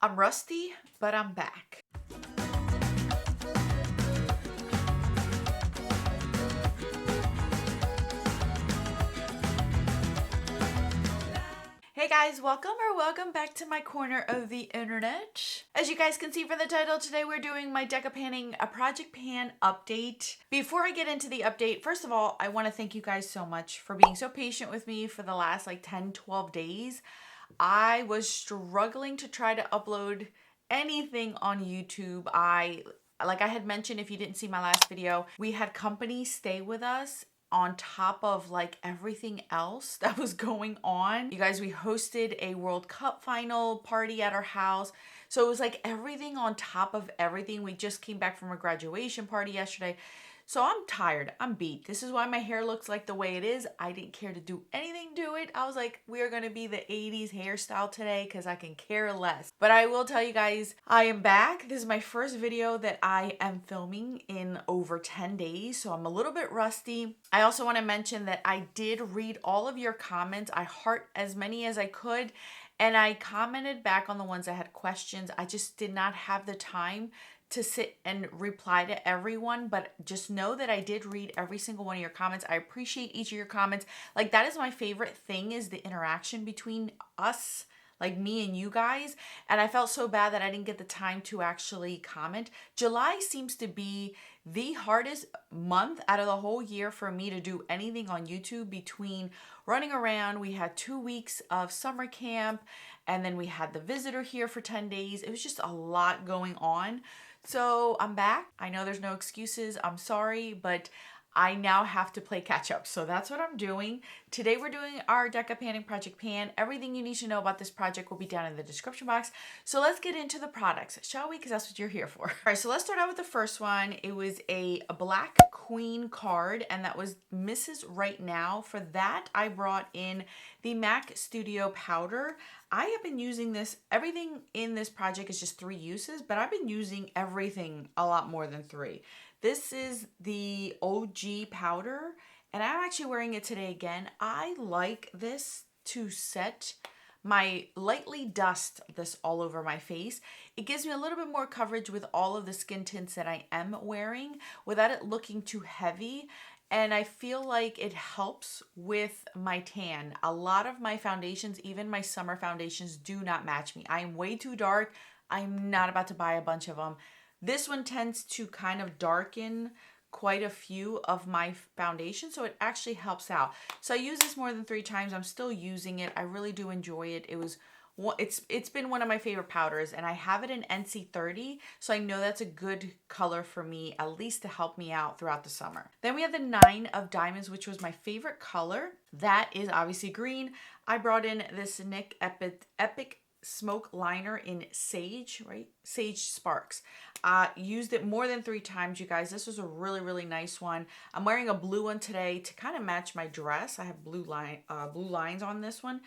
I'm rusty, but I'm back. Hey guys, welcome back to my corner of the internet. As you guys can see from the title, today we're doing my Decapanning a Project Pan update. Before I get into the update, first of all, I want to thank you guys so much for being so patient with me for the last 10, 12 days. I was struggling to try to upload anything on YouTube. Like I had mentioned, if you didn't see my last video, we had company stay with us on top of everything else that was going on. You guys, we hosted a World Cup final party at our house. So it was like everything on top of everything. We just came back from a graduation party yesterday. So I'm tired. I'm beat. This is why my hair looks like the way it is. I didn't care to do anything to it. I was like, we are going to be the 80s hairstyle today because I can care less. But I will tell you guys, I am back. This is my first video that I am filming in over 10 days. So I'm a little bit rusty. I also want to mention that I did read all of your comments. I heart as many as I could. And I commented back on the ones that had questions. I just did not have the time to sit and reply to everyone, but just know that I did read every single one of your comments. I appreciate each of your comments. That is my favorite thing, is the interaction between us, like me and you guys. And I felt so bad that I didn't get the time to actually comment. July seems to be the hardest month out of the whole year for me to do anything on YouTube. Between running around, we had 2 weeks of summer camp, and then we had the visitor here for 10 days. It was just a lot going on. So I'm back. I know there's no excuses. I'm sorry, but I now have to play catch up. So that's what I'm doing. Today we're doing our Decapanning Project Pan. Everything you need to know about this project will be down in the description box. So let's get into the products, shall we? Because that's what you're here for. All right, so let's start out with the first one. It was a Black Queen card, and that was Mrs. Right Now. For that, I brought in the MAC Studio Powder. I have been using this, everything in this project is just 3 uses, but I've been using everything a lot more than 3. This is the OG powder, and I'm actually wearing it today again. I like this to set lightly dust this all over my face. It gives me a little bit more coverage with all of the skin tints that I am wearing without it looking too heavy. And I feel like it helps with my tan. A lot of my foundations, even my summer foundations, do not match me. I am way too dark. I'm not about to buy a bunch of them. This one tends to kind of darken quite a few of my foundations, so it actually helps out. So I use this more than 3 times. I'm still using it. I really do enjoy it. It's been one of my favorite powders, and I have it in NC30, so I know that's a good color for me, at least to help me out throughout the summer. Then we have the 9 of Diamonds, which was my favorite color. That is obviously green. I brought in this NYX Epic Smoke Liner in Sage, right? Sage Sparks. Used it more than 3 times, you guys. This was a really, really nice one. I'm wearing a blue one today to kind of match my dress. I have blue lines on this one,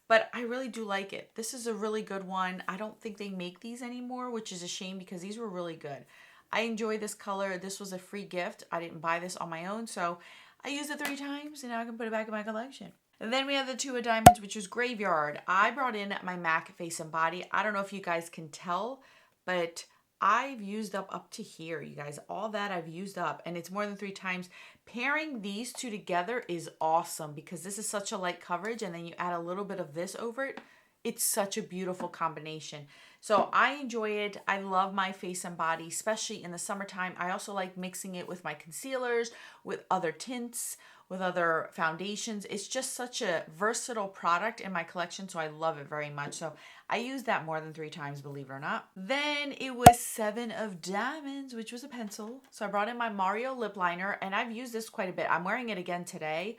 but I really do like it. This is a really good one. I don't think they make these anymore, which is a shame because these were really good. I enjoy this color. This was a free gift. I didn't buy this on my own, so I used it 3 times, and now I can put it back in my collection. And then we have the 2 of Diamonds, which is Graveyard. I brought in my MAC Face and Body. I don't know if you guys can tell, but I've used up to here, you guys. All that I've used up, and it's more than 3 times. Pairing these 2 together is awesome because this is such a light coverage, and then you add a little bit of this over it. It's such a beautiful combination. So I enjoy it. I love my face and body, especially in the summertime. I also like mixing it with my concealers, with other tints, with other foundations. It's just such a versatile product in my collection, so I love it very much. So I use that more than 3 times, believe it or not. Then it was 7 of Diamonds, which was a pencil. So I brought in my Mario lip liner, and I've used this quite a bit. I'm wearing it again today.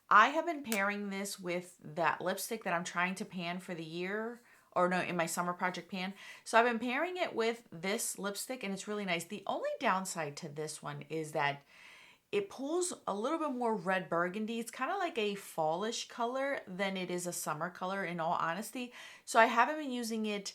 I have been pairing this with that lipstick that I'm trying to pan for the year, or no, in my summer project pan. So I've been pairing it with this lipstick, and it's really nice. The only downside to this one is that it pulls a little bit more red burgundy. It's kind of like a fallish color than it is a summer color, in all honesty. So I haven't been using it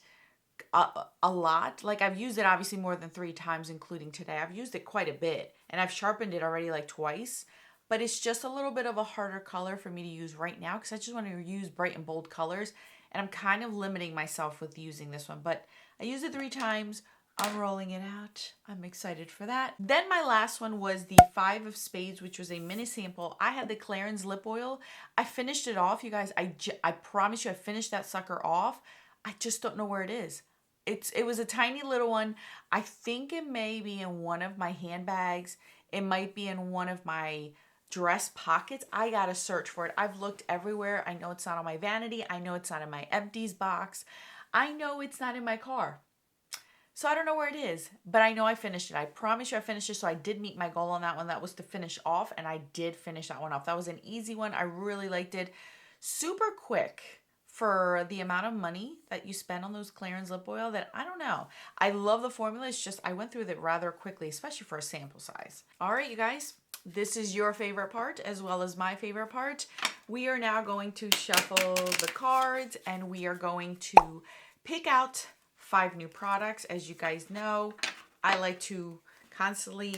a lot. I've used it obviously more than 3 times, including today. I've used it quite a bit, and I've sharpened it already twice. But it's just a little bit of a harder color for me to use right now because I just want to use bright and bold colors. and I'm kind of limiting myself with using this one, but I used it 3 times. I'm rolling it out. I'm excited for that. Then my last one was the 5 of Spades, which was a mini sample. I had the Clarins lip oil. I finished it off, you guys. I promise you I finished that sucker off. I just don't know where it is. It was a tiny little one. I think it may be in one of my handbags. It might be in one of my dress pockets. I gotta search for it. I've looked everywhere. I know it's not on my vanity. I know it's not in my empties box. I know it's not in my car. So I don't know where it is, but I know I finished it. I promise you I finished it. So I did meet my goal on that one. That was to finish off, and I did finish that one off. That was an easy one. I really liked it. Super quick for the amount of money that you spend on those Clarins lip oil. That I don't know. I love the formula. It's just I went through it rather quickly, especially for a sample size. All right, you guys. This is your favorite part as well as my favorite part. We are now going to shuffle the cards, and we are going to pick out 5 new products. As you guys know, I like to constantly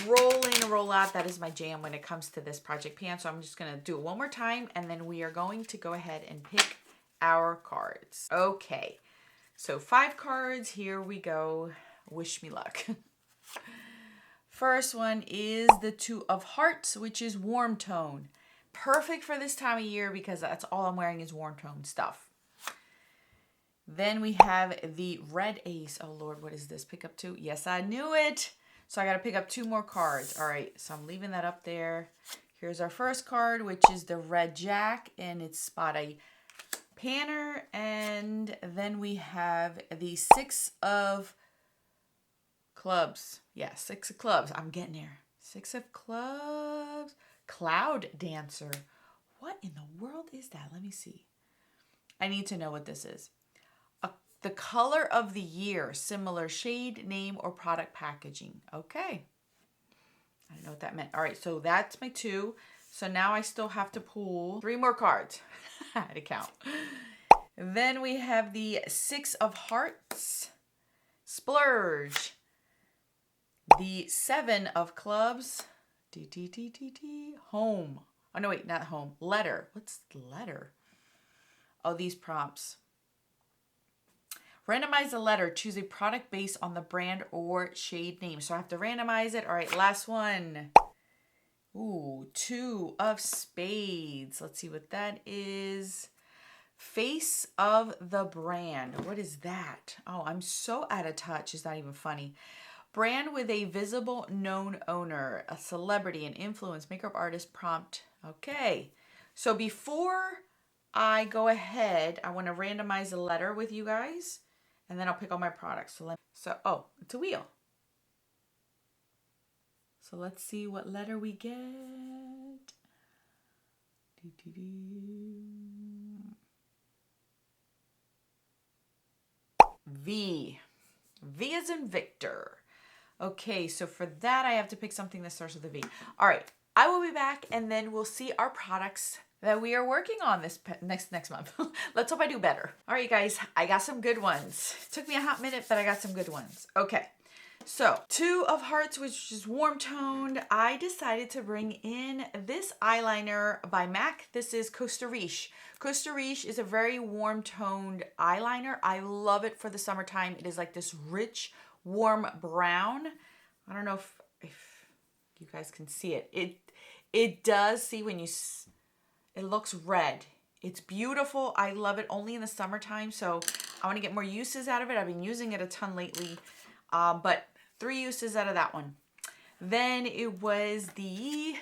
roll in and roll out. That is my jam when it comes to this project pan. So I'm just going to do it one more time, and then we are going to go ahead and pick our cards. Okay, so 5 cards. Here we go. Wish me luck. First one is the 2 of Hearts, which is warm tone. Perfect for this time of year because that's all I'm wearing is warm tone stuff. Then we have the Red Ace. Oh, Lord, what is this? Pick up 2. Yes, I knew it. So I got to pick up 2 more cards. All right, so I'm leaving that up there. Here's our first card, which is the Red Jack, and it's spot a panner. And then we have the 6 of Clubs. Yeah, 6 of Clubs. I'm getting there. 6 of Clubs. Cloud Dancer. What in the world is that? Let me see. I need to know what this is. The color of the year, similar shade, name, or product packaging. Okay. I don't know what that meant. All right, so that's my 2. So now I still have to pull 3 more cards. I had to count. Then we have the 6 of Hearts. Splurge. The 7 of Clubs. Home. Oh, no, wait, not home. Letter. What's letter? Oh, these prompts. Randomize a letter. Choose a product based on the brand or shade name. So I have to randomize it. All right, last one. Ooh, 2 of Spades. Let's see what that is. Face of the brand. What is that? Oh, I'm so out of touch. It's not even funny. Brand with a visible known owner, a celebrity, an influence, makeup artist, prompt. Okay. So before I go ahead, I want to randomize a letter with you guys, and then I'll pick all my products. Oh, it's a wheel. So let's see what letter we get. V. V as in Victor. Okay, so for that, I have to pick something that starts with a V. All right, I will be back, and then we'll see our products that we are working on this next month. Let's hope I do better. All right, guys, I got some good ones. It took me a hot minute, but I got some good ones. Okay, so 2 of Hearts, which is warm toned. I decided to bring in this eyeliner by MAC. This is Costa Riche. Costa Riche is a very warm toned eyeliner. I love it for the summertime. It is like this rich, warm brown. I don't know if you guys can see it. It does see when you, it looks red. It's beautiful. I love it only in the summertime. So I want to get more uses out of it. I've been using it a ton lately, but 3 uses out of that one. Then it was the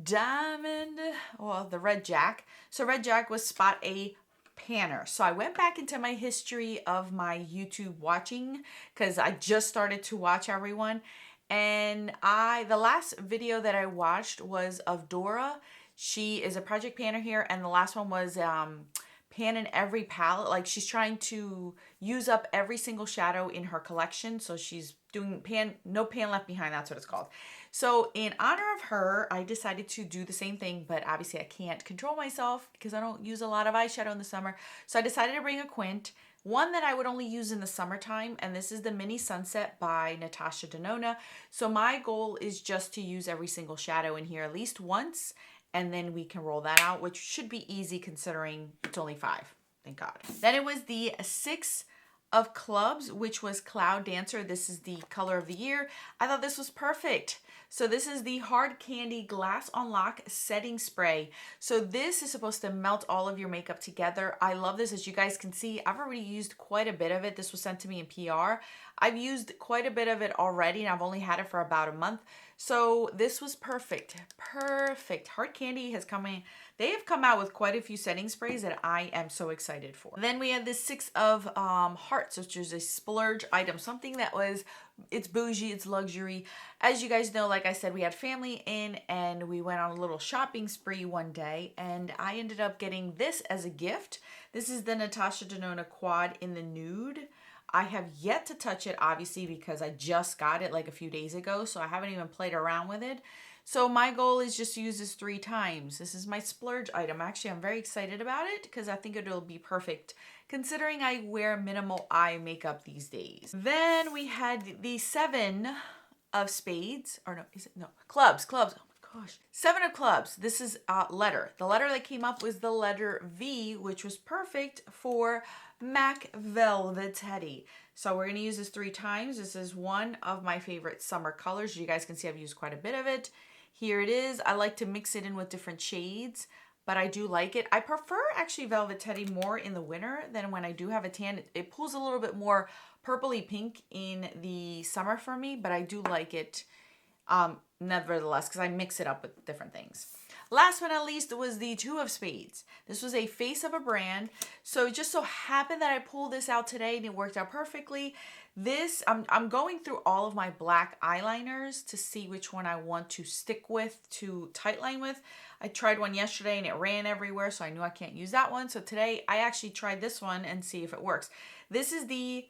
diamond, well, the Red Jack. So Red Jack was spot a panner. So I went back into my history of my YouTube watching because I just started to watch everyone. And the last video that I watched was of Dora. She is a project panner here, and the last one was panning every palette. Like she's trying to use up every single shadow in her collection. So she's doing no pan left behind. That's what it's called. So in honor of her, I decided to do the same thing, but obviously I can't control myself because I don't use a lot of eyeshadow in the summer. So I decided to bring a quint, one that I would only use in the summertime, and this is the Mini Sunset by Natasha Denona. So my goal is just to use every single shadow in here at least once, and then we can roll that out, which should be easy considering it's only 5 Thank God. Then it was the 6 of clubs, which was Cloud Dancer. This is the color of the year. I thought this was perfect. So this is the Hard Candy Glass on Lock Setting Spray. So this is supposed to melt all of your makeup together. I love this. As you guys can see, I've already used quite a bit of it. This was sent to me in PR. I've used quite a bit of it already, and I've only had it for about a month. So this was perfect. Perfect. Hard Candy has come in. They have come out with quite a few setting sprays that I am so excited for. Then we have this 6 of Hearts, which is a splurge item. Something that was, it's bougie, it's luxury. As you guys know, like I said, we had family in and we went on a little shopping spree one day, and I ended up getting this as a gift. This is the Natasha Denona Quad in the nude. I have yet to touch it, obviously, because I just got it like a few days ago, so I haven't even played around with it. So my goal is just to use this 3 times. This is my splurge item. Actually, I'm very excited about it because I think it'll be perfect considering I wear minimal eye makeup these days. Then we had the 7 of spades, or no, is it? No, clubs. Oh my gosh. 7 of clubs. This is a letter. The letter that came up was the letter V, which was perfect for MAC Velvet Teddy. So we're going to use this 3 times. This is one of my favorite summer colors. You guys can see I've used quite a bit of it. Here it is. I like to mix it in with different shades, but I do like it. I prefer actually Velvet Teddy more in the winter than when I do have a tan. It pulls a little bit more purpley pink in the summer for me, but I do like it nevertheless because I mix it up with different things. Last but not least was the 2 of spades. This was a face of a brand. So it just so happened that I pulled this out today and it worked out perfectly. This, I'm going through all of my black eyeliners to see which one I want to stick with, to tightline with. I tried one yesterday and it ran everywhere, so I knew I can't use that one. So today I actually tried this one and see if it works. This is the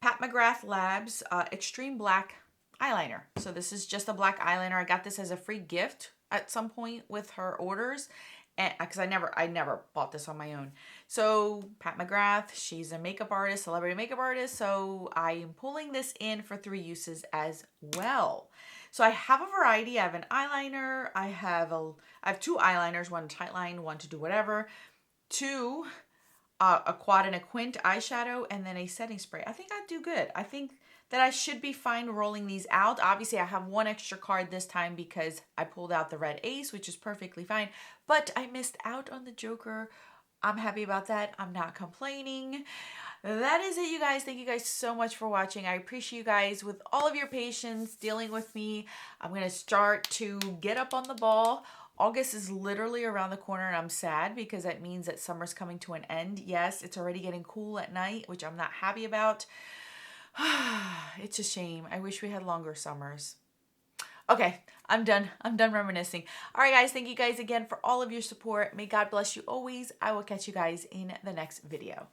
Pat McGrath Labs Extreme Black eyeliner. So this is just a black eyeliner. I got this as a free gift at some point with her orders, and because I never bought this on my own. So Pat McGrath, she's a makeup artist, celebrity makeup artist, so I am pulling this in for 3 uses as well. So I have a variety. I have an eyeliner, I have 2 eyeliners, one to tightline, one to do whatever, 2 a quad and a quint eyeshadow, and then a setting spray. I think I'd do good. I think that I should be fine rolling these out. Obviously, I have 1 extra card this time because I pulled out the red ace, which is perfectly fine, but I missed out on the Joker. I'm happy about that. I'm not complaining. That is it, you guys. Thank you guys so much for watching. I appreciate you guys with all of your patience dealing with me. I'm going to start to get up on the ball. August is literally around the corner and I'm sad because that means that summer's coming to an end. Yes, it's already getting cool at night, which I'm not happy about. It's a shame. I wish we had longer summers. Okay, I'm done. I'm done reminiscing. All right, guys. Thank you guys again for all of your support. May God bless you always. I will catch you guys in the next video.